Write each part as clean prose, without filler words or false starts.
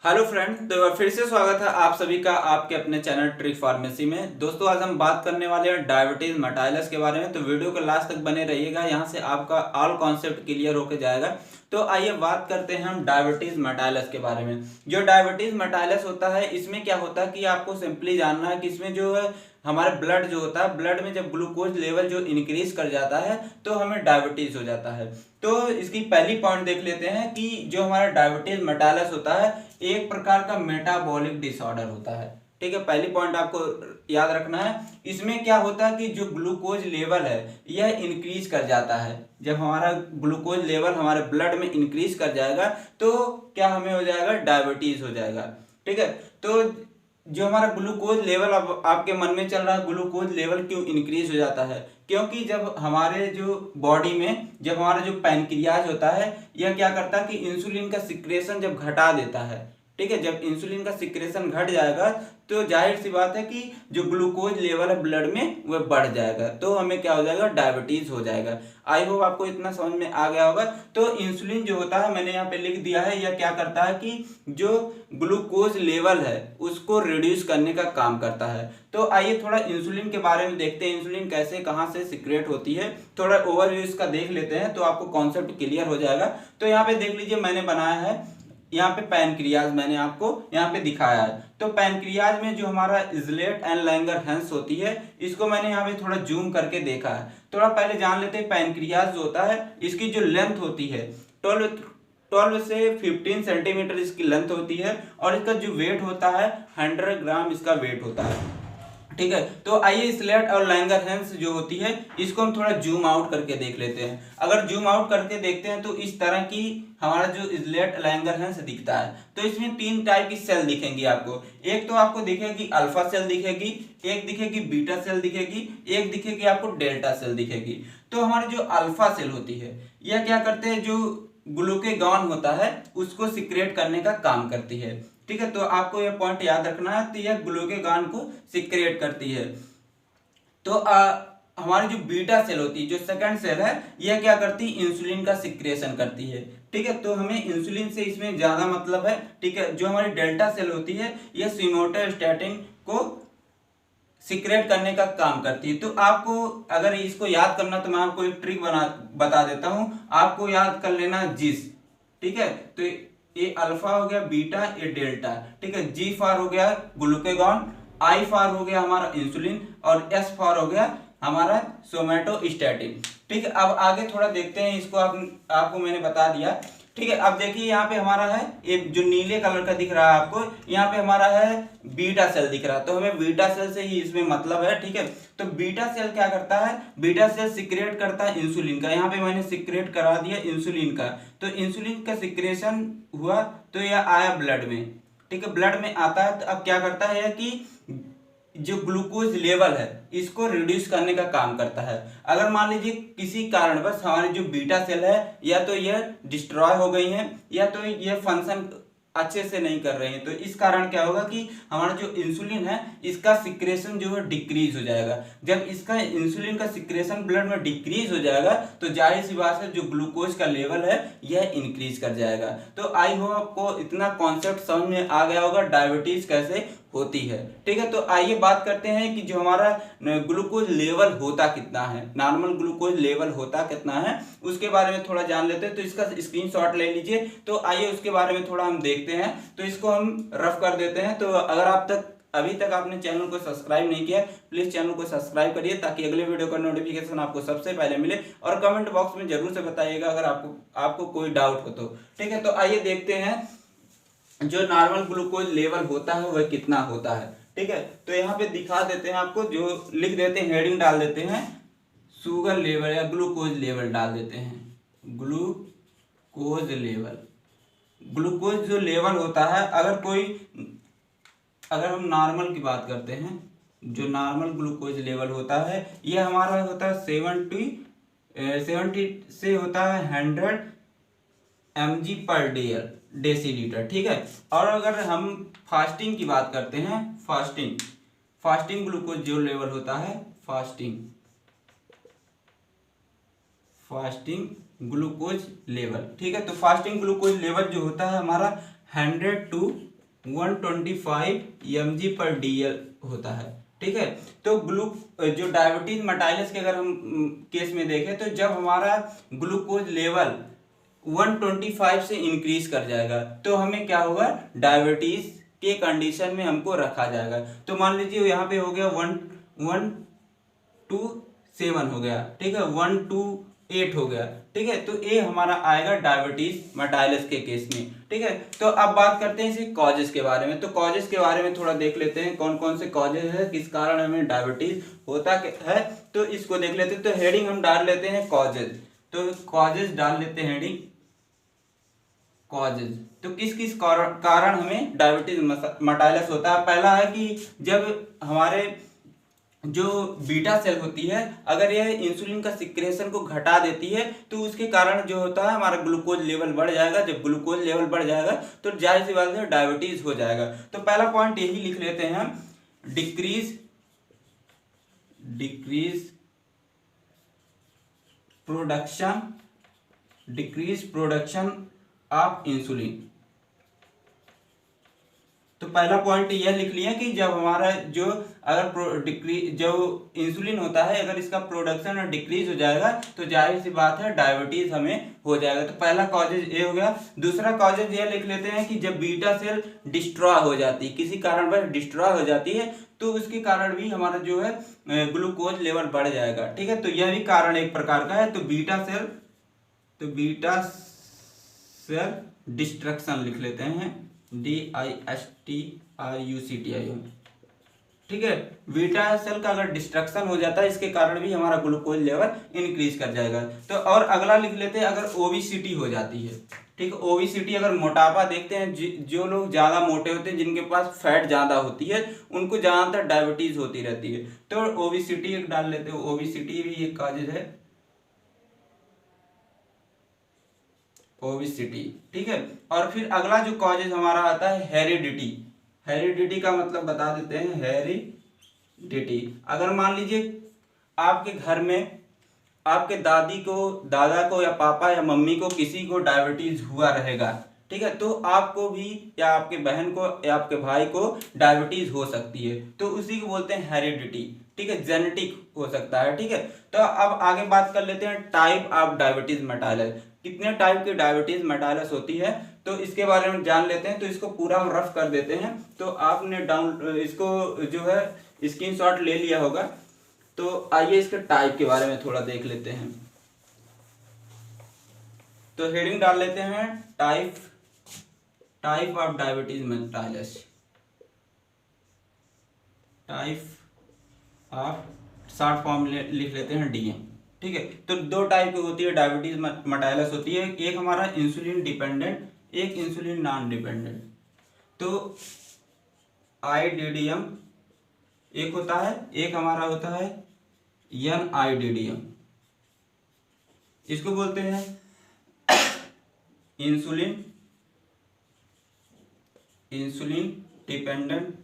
Hello friends, तो फिर से स्वागत है आप सभी का आपके अपने चैनल ट्रिक फार्मेसी में। दोस्तों, आज हम बात करने वाले हैं डायबिटीज मेटाइलस के बारे में। तो वीडियो को लास्ट तक बने रहिएगा, यहाँ से आपका ऑल कॉन्सेप्ट क्लियर होकर जाएगा। तो आइए बात करते हैं हम डायबिटीज मेटाइलस के बारे में। जो डायबिटीज मेटाइलस होता है, इसमें क्या होता है कि आपको सिंपली जानना है कि इसमें जो है हमारे ब्लड जो होता है, ब्लड में जब ग्लूकोज लेवल जो इंक्रीज कर जाता है तो हमें डायबिटीज हो जाता है। तो इसकी पहली पॉइंट देख लेते हैं कि जो हमारा डायबिटीज मेटाइलस होता है एक प्रकार का मेटाबॉलिक डिसऑर्डर होता है। ठीक है, पहली पॉइंट आपको याद रखना है। इसमें क्या होता है कि जो ग्लूकोज लेवल है यह इंक्रीज कर जाता है। जब हमारा ग्लूकोज लेवल हमारे ब्लड में इंक्रीज कर जाएगा तो क्या हमें हो जाएगा, डायबिटीज हो जाएगा। ठीक है, तो जो हमारा ग्लूकोज लेवल, अब आपके मन में चल रहा है ग्लूकोज लेवल क्यों इंक्रीज हो जाता है, क्योंकि जब हमारे जो बॉडी में जब हमारा जो पैनक्रियाज होता है यह क्या करता है कि इंसुलिन का सिक्रेशन जब घटा देता है। ठीक है, जब इंसुलिन का सिक्रेशन घट जाएगा तो जाहिर सी बात है कि जो ग्लूकोज लेवल है ब्लड में वह बढ़ जाएगा, तो हमें क्या हो जाएगा, डायबिटीज हो जाएगा। आई होप आपको इतना समझ में आ गया होगा। तो इंसुलिन जो होता है, मैंने यहाँ पे लिख दिया है, यह क्या करता है कि जो ग्लूकोज लेवल है उसको रिड्यूस करने का काम करता है। तो आइए थोड़ा इंसुलिन के बारे में देखते हैं, इंसुलिन कैसे कहाँ से सिक्रेट होती है, थोड़ा ओवरव्यू इसका देख लेते हैं तो आपको कॉन्सेप्ट क्लियर हो जाएगा। तो यहाँ पे देख लीजिए, मैंने बनाया है यहाँ पे पैनक्रियाज, मैंने आपको यहाँ पे दिखाया है। तो पैनक्रियाज में जो हमारा इजलेट एंड लैंगरहैंस होती है, इसको मैंने यहाँ पे थोड़ा जूम करके देखा है। थोड़ा पहले जान लेते हैं पैनक्रियाज जो होता है इसकी जो लेंथ होती है 12 से 15 सेंटीमीटर इसकी लेंथ होती है, और इसका जो वेट होता है 100 ग्राम इसका वेट होता है। ठीक है, तो आइए स्लेट और लैंगरहैंस जो होती है इसको हम थोड़ा जूम आउट करके देख लेते हैं। अगर जूम आउट करके देखते हैं तो इस तरह की हमारा जो स्लेट लैंगरहैंस दिखता है। तो इसमें तीन टाइप की सेल दिखेंगी आपको। एक तो आपको दिखेगी अल्फा सेल दिखेगी, एक दिखेगी बीटा सेल दिखेगी, एक दिखेगी आपको डेल्टा सेल दिखेगी। तो हमारी जो अल्फा सेल होती है यह क्या करते हैं, जो ग्लूकेगॉन होता है उसको सिक्रेट करने का काम करती है। ठीक है, तो आपको यह पॉइंट याद रखना है, तो यह ग्लूकेगॉन को सिक्रेट करती है। तो हमारी जो बीटा सेल होती है, जो सेकंड सेल है, यह क्या करती है, इंसुलिन का सिक्रेशन करती है। ठीक है, तो हमें इंसुलिन से इसमें ज्यादा मतलब है। ठीक है, जो हमारी डेल्टा सेल होती है यह सोमैटोस्टैटिन को सीक्रेट करने का काम करती है। तो आपको अगर इसको याद करना तो मैं आपको एक ट्रिक बता देता हूं, आपको याद कर लेना जिस। ठीक है, तो ये अल्फा हो गया, बीटा, ये डेल्टा। ठीक है, जी फार हो गया ग्लूकेगॉन, आई फार हो गया हमारा इंसुलिन, और एस फार हो गया हमारा सोमैटोस्टैटिन। ठीक है, अब आगे थोड़ा देखते हैं इसको। आपको मैंने बता दिया। ठीक है, अब देखिए यहाँ पे हमारा है एक जो नीले कलर का दिख रहा है आपको, यहाँ पे हमारा है बीटा सेल दिख रहा है, तो हमें बीटा सेल से ही इसमें मतलब है। ठीक है, तो बीटा सेल क्या करता है, बीटा सेल सिक्रेट करता है इंसुलिन का। यहाँ पे मैंने सिक्रेट करा दिया इंसुलिन का, तो इंसुलिन का सिक्रेशन हुआ तो यह आया ब्लड में। ठीक है, ब्लड में आता है तो अब क्या करता है कि जो ग्लूकोज लेवल है इसको रिड्यूस करने का काम करता है। अगर मान लीजिए किसी कारणवश हमारी जो बीटा सेल है या तो यह डिस्ट्रॉय हो गई है या तो यह फंक्शन अच्छे से नहीं कर रहे हैं, तो इस कारण क्या होगा कि हमारा जो इंसुलिन है इसका सिक्रेशन जो है डिक्रीज हो जाएगा। जब इसका इंसुलिन का सिक्रेशन ब्लड में डिक्रीज हो जाएगा तो जाहिर सी बात है जो ग्लूकोज का लेवल है यह इंक्रीज कर जाएगा। तो आई होप आपको इतना कॉन्सेप्ट समझ में आ गया होगा डायबिटीज कैसे होती है। ठीक है, तो आइए बात करते हैं कि जो हमारा ग्लूकोज लेवल होता कितना है, नॉर्मल ग्लूकोज लेवल होता कितना है, उसके बारे में थोड़ा जान लेते हैं। तो इसका स्क्रीनशॉट ले लीजिए। तो आइए उसके बारे में थोड़ा हम देखते हैं। तो इसको हम रफ कर देते हैं। तो अगर अभी तक आपने चैनल को सब्सक्राइब नहीं किया, प्लीज चैनल को सब्सक्राइब करिए ताकि अगले वीडियो का नोटिफिकेशन आपको सबसे पहले मिले। और कमेंट बॉक्स में जरूर से बताइएगा अगर आपको कोई डाउट हो तो। ठीक है, तो आइए देखते हैं जो नॉर्मल ग्लूकोज लेवल होता है वह कितना होता है। ठीक है, तो यहाँ पे दिखा देते हैं आपको, जो लिख देते हैं, हेडिंग डाल देते हैं शुगर लेवल या ग्लूकोज लेवल डाल देते हैं। ग्लूकोज लेवल, ग्लूकोज जो लेवल होता है, अगर हम नॉर्मल की बात करते हैं, जो नॉर्मल ग्लूकोज लेवल होता है यह हमारा होता है 70 से होता है 100 mg पर डेसीलीटर। ठीक है, और अगर हम फास्टिंग की बात करते हैं, फास्टिंग ग्लूकोज जो लेवल होता है, फास्टिंग ग्लूकोज लेवल। ठीक है, तो फास्टिंग ग्लूकोज लेवल जो होता है हमारा 100 to 125 mg/dl होता है। ठीक है, तो जो डायबिटीज मेटाइलस के अगर हम केस में देखें तो जब हमारा ग्लूकोज लेवल 125 से इंक्रीज कर जाएगा तो हमें क्या होगा, डायबिटीज के कंडीशन में हमको रखा जाएगा। तो मान लीजिए यहाँ पे हो गया 127 हो गया, ठीक है, 128 हो गया, ठीक है, तो ये हमारा आएगा डायबिटीज मेटाइलस के केस में। ठीक है, तो अब बात करते हैं इसी कॉजेस के बारे में। तो कॉजेस के बारे में थोड़ा देख लेते हैं, कौन कौन से कॉजेस है, किस कारण हमें डायबिटीज होता है, तो इसको देख लेते हैं। तो हेडिंग हम डाल लेते हैं कॉजेज, तो कॉजेज डाल लेते हैं हेडिंग कॉजेज। तो किस किस कारण हमें डायबिटीज मेटाइलस होता है। पहला है कि जब हमारे जो बीटा सेल होती है अगर यह इंसुलिन का सिक्रेशन को घटा देती है तो उसके कारण जो होता है हमारा ग्लूकोज लेवल बढ़ जाएगा। जब ग्लूकोज लेवल बढ़ जाएगा तो जाहिर सी बात है डायबिटीज हो जाएगा। तो पहला पॉइंट यही लिख लेते हैं हम, डिक्रीज प्रोडक्शन ऑफ इंसुलिन। तो पहला पॉइंट यह लिख लिया कि जब हमारा जो जो इंसुलिन होता है अगर इसका प्रोडक्शन डिक्रीज हो जाएगा तो जाहिर सी बात है डायबिटीज हमें हो जाएगा। तो पहला कॉजेज ये हो गया। दूसरा कॉजेज यह लिख लेते हैं कि जब बीटा सेल डिस्ट्रॉय हो जाती है, किसी कारण पर डिस्ट्रॉय हो जाती है तो उसके कारण भी हमारा जो है ग्लूकोज लेवल बढ़ जाएगा। ठीक है, तो यह भी कारण एक प्रकार का है। तो बीटा सेल डिस्ट्रक्शन लिख लेते हैं, DISTRUCTION। ठीक है, बीटा सेल का अगर डिस्ट्रक्शन हो जाता है इसके कारण भी हमारा ग्लूकोज लेवल इंक्रीज कर जाएगा। तो और अगला लिख लेते हैं, अगर ओबेसिटी हो जाती है। ठीक है, ओबेसिटी अगर मोटापा देखते हैं, जो लोग ज्यादा मोटे होते हैं, जिनके पास फैट ज्यादा होती है, उनको ज्यादातर डायबिटीज होती रहती है। तो ओबेसिटी एक डाल लेते हैं, ओबेसिटी भी एक कॉजेज है, ओबेसिटी। ठीक है, और फिर अगला जो कॉजेज हमारा आता है हेरिडिटी। हेरिडिटी का मतलब बता देते हैं, हेरिडिटी अगर मान लीजिए आपके घर में आपके दादा को या पापा या मम्मी को किसी को डायबिटीज हुआ रहेगा, ठीक है, तो आपको भी या आपके बहन को या आपके भाई को डायबिटीज हो सकती है, तो उसी को बोलते हैं हेरिडिटी। ठीक है, जेनेटिक हो सकता है। ठीक है, तो अब आगे बात कर लेते हैं टाइप ऑफ डायबिटीज मेटाइलस। कितने टाइप की डायबिटीज मेटाइलस होती है तो इसके बारे में जान लेते हैं। तो इसको पूरा हम रफ कर देते हैं। तो आपने इसको जो है स्क्रीनशॉट ले लिया होगा। तो आइए इसके टाइप के बारे में थोड़ा देख लेते हैं। तो हेडिंग डाल लेते हैं type of diabetes mellitus, type of short form लिख लेते हैं DM। ठीक है, तो दो टाइप की होती है डायबिटीज मेटाइलस होती है, एक हमारा इंसुलिन डिपेंडेंट, एक इंसुलिन नॉन डिपेंडेंट। तो IDDM एक होता है, एक हमारा होता है NIDDM। इसको बोलते हैं इंसुलिन डिपेंडेंट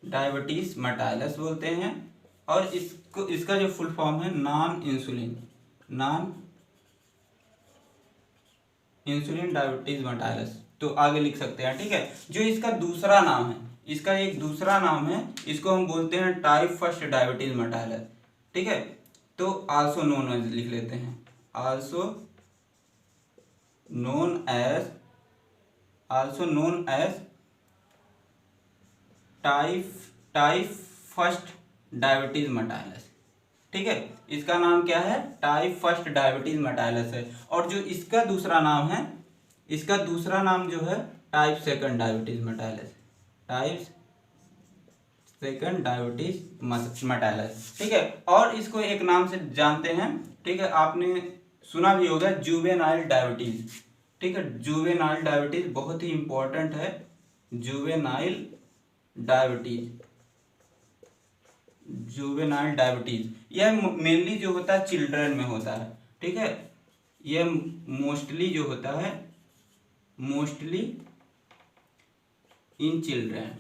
डायबिटीज मेटाइलस बोलते हैं। और इसका जो फुल फॉर्म है नॉन इंसुलिन डायबिटीज मेटाइलस। तो आगे लिख सकते हैं। ठीक है, जो इसका दूसरा नाम है, इसका एक दूसरा नाम है, इसको हम बोलते हैं टाइप फर्स्ट डायबिटीज मेटाइलस। ठीक है, तो आल्सो नोन एज लिख लेते हैं, also known as type first diabetes mellitus. ठीक है, इसका नाम क्या है, टाइप फर्स्ट डायबिटीज मेटाइलस है। और जो इसका दूसरा नाम है, इसका दूसरा नाम जो है type second diabetes mellitus, type second diabetes mellitus. ठीक है, और इसको एक नाम से जानते हैं। ठीक है, आपने सुना भी होगा जुवेनाइल डायबिटीज। ठीक है, जुवेनाइल डायबिटीज बहुत ही इंपॉर्टेंट है, जुवेनाइल डायबिटीज यह मेनली जो होता है चिल्ड्रन में होता है। ठीक है, यह मोस्टली जो होता है, मोस्टली इन चिल्ड्रन,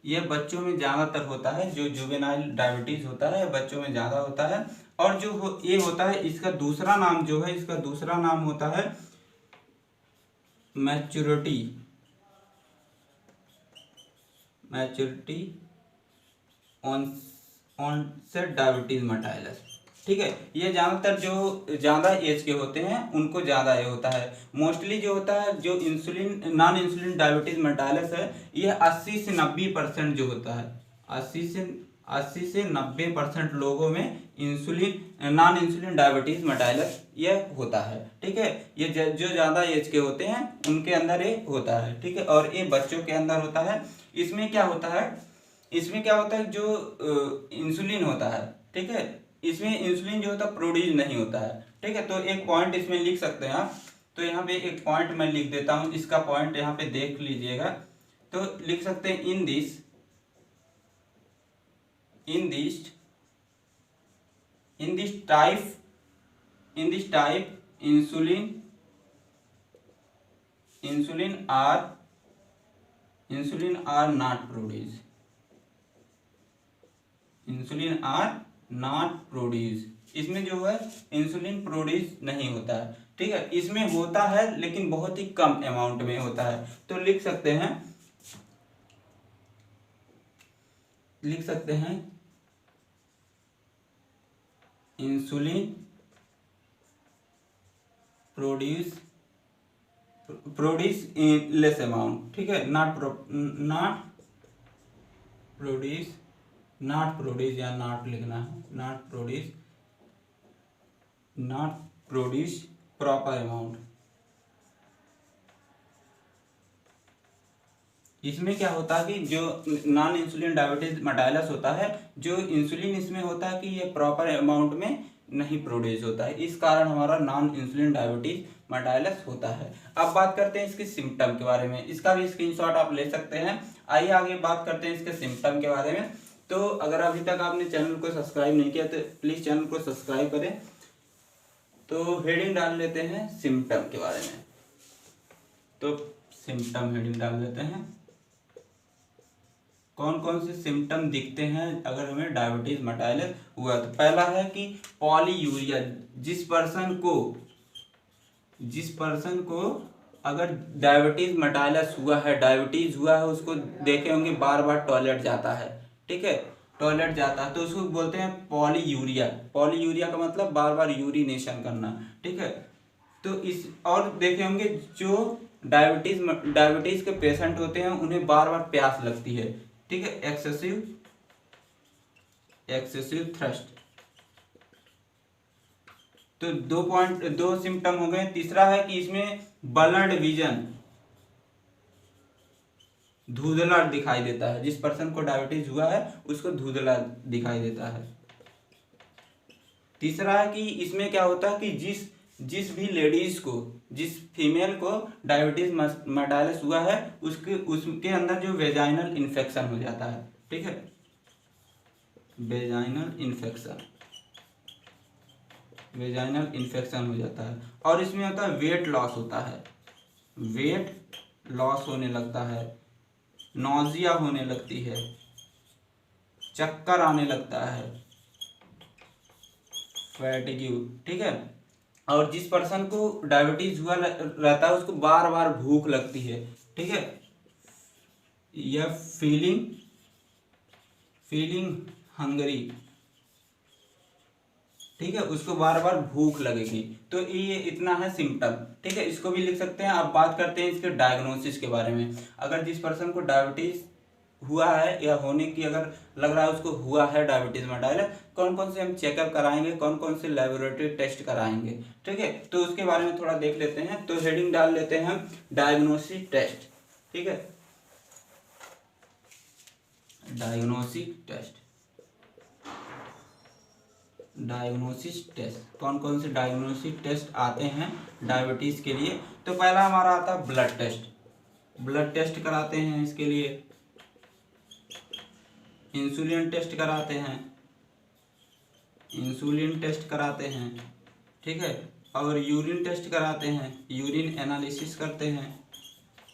यह बच्चों में ज्यादातर होता है। जो जुवेनाइल डायबिटीज होता है बच्चों में ज्यादा होता है। और जो ये होता है, इसका दूसरा नाम जो है, इसका दूसरा नाम होता है मैच्योरिटी ऑनसेट डायबिटीज मेटाइलस। ठीक है, ये ज़्यादातर जो ज़्यादा एज के होते हैं उनको ज़्यादा ये होता है। मोस्टली जो होता है जो नॉन इंसुलिन डायबिटीज मेटाइलस है, ये 80 से 90% जो होता है, 80 से 90% लोगों में नॉन इंसुलिन डायबिटीज मेटाइलस ये होता है। ठीक है, ये जो ज़्यादा एज के होते हैं उनके अंदर ये होता है। ठीक है, और ये बच्चों के अंदर होता है। इसमें क्या होता है जो इंसुलिन होता है, ठीक है, इसमें इंसुलिन जो होता है प्रोड्यूस नहीं होता है। ठीक है, तो एक पॉइंट इसमें लिख सकते हैं आप। तो यहाँ पे एक पॉइंट मैं लिख देता हूँ, इसका पॉइंट यहाँ पे देख लीजिएगा। तो लिख सकते हैं in this type insulin are not produced, इसमें जो है इंसुलिन प्रोड्यूस नहीं होता है। ठीक है, इसमें होता है लेकिन बहुत ही कम अमाउंट में होता है। तो लिख सकते हैं insulin produce in less amount. ठीक है, नॉट प्रोड्यूस या नॉट लिखना है, नॉट प्रोड्यूस प्रॉपर अमाउंट। इसमें क्या होता है कि जो नॉन इंसुलिन डायबिटीज मेटाइलस होता है, जो इंसुलिन इसमें होता है कि ये प्रॉपर अमाउंट में नहीं प्रोड्यूस होता है, इस कारण हमारा नॉन इंसुलिन डायबिटीज मेटाइलस होता है। अब बात करते हैं इसके सिम्टम के बारे में, इसका भी स्क्रीनशॉट आप ले सकते हैं। आइए आगे बात करते हैं इसके सिम्टम के बारे में। तो अगर अभी तक आपने चैनल को सब्सक्राइब नहीं किया तो प्लीज़ चैनल को सब्सक्राइब करें। तो हेडिंग डाल लेते हैं सिम्टम के बारे में। तो सिम्टम हेडिंग डाल देते हैं, कौन कौन से सिम्टम दिखते हैं अगर हमें डायबिटीज मेटाइलस हुआ। तो पहला है कि पॉलीयूरिया, जिस पर्सन को अगर डायबिटीज मेटाइलस हुआ है, उसको देखे होंगे बार बार टॉयलेट जाता है। ठीक है, टॉयलेट जाता है तो उसको बोलते हैं पॉलीयूरिया। पॉलीयूरिया का मतलब बार बार यूरिनेशन करना। ठीक है, तो इस और देखे होंगे जो डायबिटीज के पेशेंट होते हैं उन्हें बार बार प्यास लगती है। ठीक है, एक्सेसिव थ्रस्ट। तो दो सिम्टम हो गए। तीसरा है कि इसमें ब्लड विजन, धुंधला दिखाई देता है। जिस पर्सन को डायबिटीज हुआ है उसको धुंधला दिखाई देता है। तीसरा है कि इसमें क्या होता है कि जिस भी लेडीज को, जिस फीमेल को डायबिटीज मेटाइलस हुआ है उसके अंदर जो वेजाइनल इन्फेक्शन हो जाता है। ठीक है, वेजाइनल इन्फेक्शन हो जाता है। और इसमें होता है वेट लॉस होता है, वेट लॉस होने लगता है, नॉजिया होने लगती है, चक्कर आने लगता है, फैटिग्यू। ठीक है, और जिस पर्सन को डायबिटीज हुआ रहता है उसको बार बार भूख लगती है। ठीक है, यह फीलिंग हंगरी। ठीक है, उसको बार बार भूख लगेगी। तो ये इतना है सिम्टम। ठीक है, इसको भी लिख सकते हैं। अब बात करते हैं इसके डायग्नोसिस के बारे में। अगर जिस पर्सन को डायबिटीज हुआ है या होने की अगर लग रहा है उसको हुआ है डायबिटीज मेटाइलस, कौन कौन से हम चेकअप कराएंगे, कौन कौन से लेबोरेटरी टेस्ट कराएंगे। ठीक है, तो उसके बारे में थोड़ा देख लेते हैं। तो हेडिंग डाल लेते हैं हम डायग्नोसिस टेस्ट। ठीक है, डायग्नोसिस टेस्ट, कौन कौन से डायग्नोसिस टेस्ट आते हैं डायबिटीज के लिए। तो पहला हमारा आता है ब्लड टेस्ट कराते हैं। इसके लिए इंसुलिन टेस्ट कराते हैं। ठीक है, और यूरिन टेस्ट कराते हैं, यूरिन एनालिसिस करते हैं।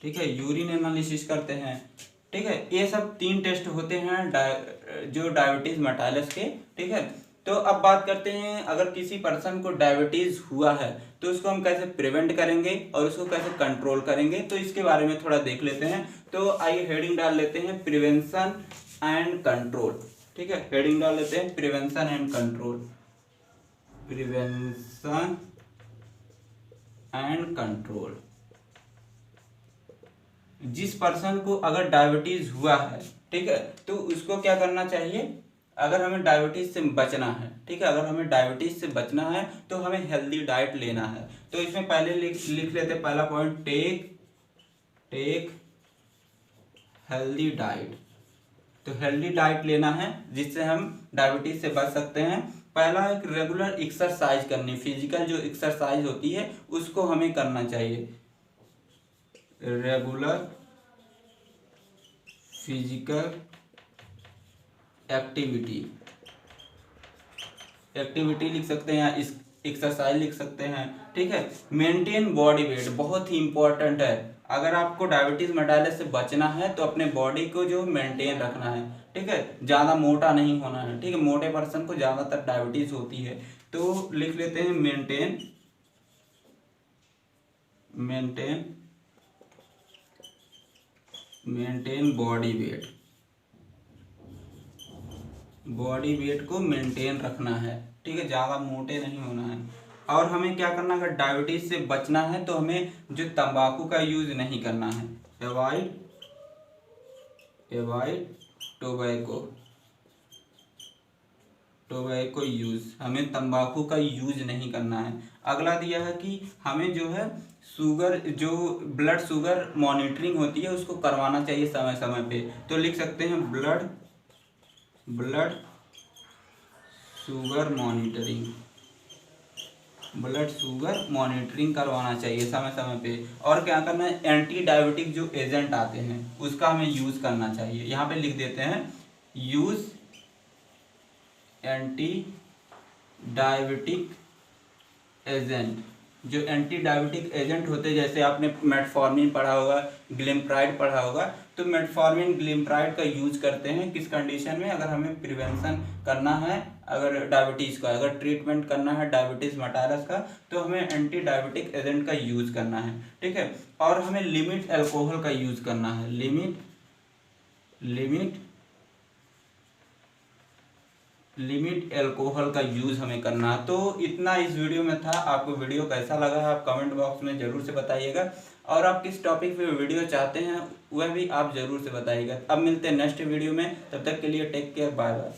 ठीक है, यूरिन एनालिसिस करते हैं। ठीक है, ये सब 3 टेस्ट होते हैं जो डायबिटीज मेटाइलस के। ठीक है, तो अब बात करते हैं, अगर किसी पर्सन को डायबिटीज हुआ है तो उसको हम कैसे प्रिवेंट करेंगे और उसको कैसे कंट्रोल करेंगे, तो इसके बारे में थोड़ा देख लेते हैं। तो आइए हेडिंग डाल लेते हैं प्रिवेंशन एंड कंट्रोल। ठीक है, हेडिंग डाल लेते हैं prevention and control. Prevention and control. जिस पर्सन को अगर डायबिटीज हुआ है, ठीक है, तो उसको क्या करना चाहिए, अगर हमें डायबिटीज से बचना है, ठीक है, अगर हमें डायबिटीज से बचना है तो हमें हेल्दी डाइट लेना है। तो इसमें पहले लिख लेते हैं पहला पॉइंट, टेक हेल्दी डाइट। तो हेल्दी डाइट लेना है जिससे हम डायबिटीज से बच सकते हैं। पहला एक रेगुलर एक्सरसाइज करनी, फिजिकल जो एक्सरसाइज होती है उसको हमें करना चाहिए। रेगुलर फिजिकल एक्टिविटी लिख सकते हैं, इस एक्सरसाइज लिख सकते हैं। ठीक है, मेंटेन बॉडी वेट बहुत ही इंपॉर्टेंट है। अगर आपको डायबिटीज मेटाइलस से बचना है तो अपने बॉडी को जो मेंटेन रखना है, ठीक है, ज़्यादा मोटा नहीं होना है। ठीक है, मोटे पर्सन को ज़्यादातर डायबिटीज होती है। तो लिख लेते हैं मेंटेन बॉडी वेट को मेंटेन रखना है। ठीक है, ज़्यादा मोटे नहीं होना है। और हमें क्या करना है, अगर डायबिटीज से बचना है तो हमें जो तंबाकू का यूज नहीं करना है। अवॉइड टोबैको यूज, हमें तंबाकू का यूज नहीं करना है। अगला दिया है कि हमें जो है शुगर, जो ब्लड शुगर मॉनिटरिंग होती है उसको करवाना चाहिए समय समय पे। तो लिख सकते हैं ब्लड शुगर मॉनिटरिंग करवाना चाहिए समय समय पे। और क्या करना है, एंटी डायबिटिक जो एजेंट आते हैं उसका हमें यूज करना चाहिए। यहाँ पे लिख देते हैं यूज एंटी डायबिटिक एजेंट। जो एंटी डायबिटिक एजेंट होते हैं, जैसे आपने मेटफॉर्मिन पढ़ा होगा, ग्लिम्प्राइड पढ़ा होगा, तो मेटफॉर्मिन ग्लिम्प्राइड का यूज करते हैं किस कंडीशन में, अगर हमें प्रिवेंशन करना है, अगर डायबिटीज का अगर ट्रीटमेंट करना है डायबिटीज मेटाइलस का, तो हमें एंटी डायबिटिक एजेंट का यूज करना है। ठीक है, और हमें लिमिट अल्कोहल का यूज करना है। लिमिट अल्कोहल का यूज हमें करना है। तो इतना इस वीडियो में था। आपको वीडियो कैसा लगा है आप कमेंट बॉक्स में जरूर से बताइएगा, और आप किस टॉपिक पे वीडियो चाहते हैं वह भी आप जरूर से बताइएगा। अब मिलते हैं नेक्स्ट वीडियो में, तब तक के लिए टेक केयर, बाय बाय।